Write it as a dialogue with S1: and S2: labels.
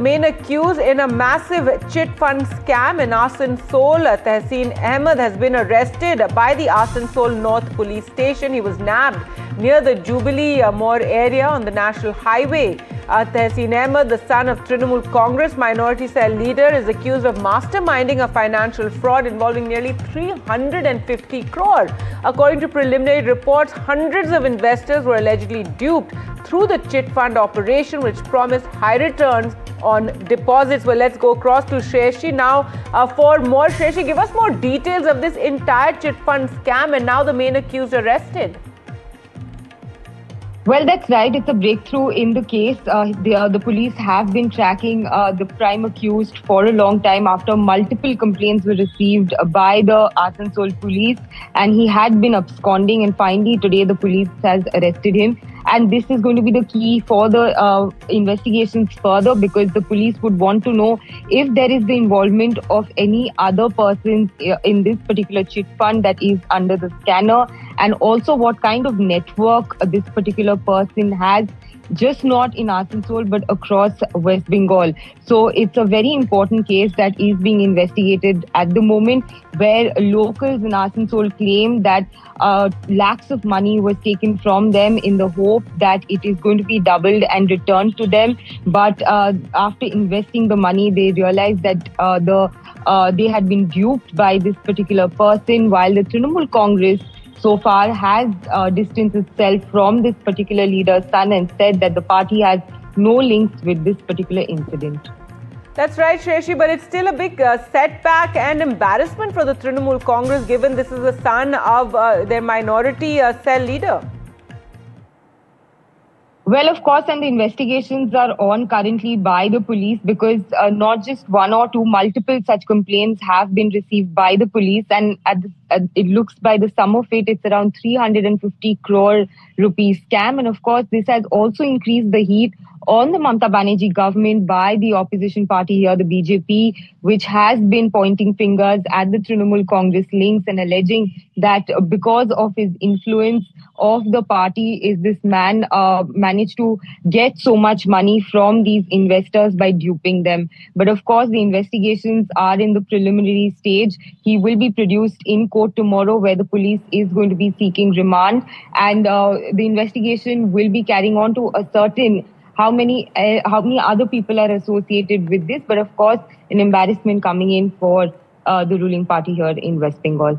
S1: Main accused in a massive chit fund scam in Asansol, Tehseen Ahmed has been arrested by the Asansol North Police Station. He was nabbed near the Jubilee Moor area on the National Highway. Tehseen Ahmed, the son of Trinamool Congress minority cell leader, is accused of masterminding a financial fraud involving nearly 350 crore. According to preliminary reports, hundreds of investors were allegedly duped through the chit fund operation, which promised high returns on deposits. Well, let's go across to Shreshi now for more. Shreshi, give us more details of this entire chit fund scam and now the main accused arrested.
S2: Well, that's right. It's a breakthrough in the case. The police have been tracking the prime accused for a long time after multiple complaints were received by the Asansol police, and he had been absconding, and finally today the police has arrested him. And this is going to be the key for the investigations further, because the police would want to know if there is the involvement of any other persons in this particular chit fund that is under the scanner, and also what kind of network this particular person has, just not in Asansol but across West Bengal. So it's a very important case that is being investigated at the moment, where locals in Asansol claim that lakhs of money was taken from them in the hope that it is going to be doubled and returned to them. But after investing the money, they realized that they had been duped by this particular person, while the Trinamool Congress so far has distanced itself from this particular leader's son and said that the party has no links with this particular incident.
S1: That's right, Shreshi, but it's still a big setback and embarrassment for the Trinamool Congress, given this is the son of their minority cell leader.
S2: Well, of course, and the investigations are on currently by the police, because not just one or two, multiple such complaints have been received by the police, and it looks by the sum of it, it's around 350 crore rupees scam. And of course, this has also increased the heat on the Mamata Banerjee government by the opposition party here, the BJP, which has been pointing fingers at the Trinamool Congress links and alleging that because of his influence of the party is this man managed to get so much money from these investors by duping them. But of course, the investigations are in the preliminary stage. He will be produced in court tomorrow, where the police is going to be seeking remand, and the investigation will be carrying on to ascertain how many other people are associated with this. But of course, an embarrassment coming in for the ruling party here in West Bengal.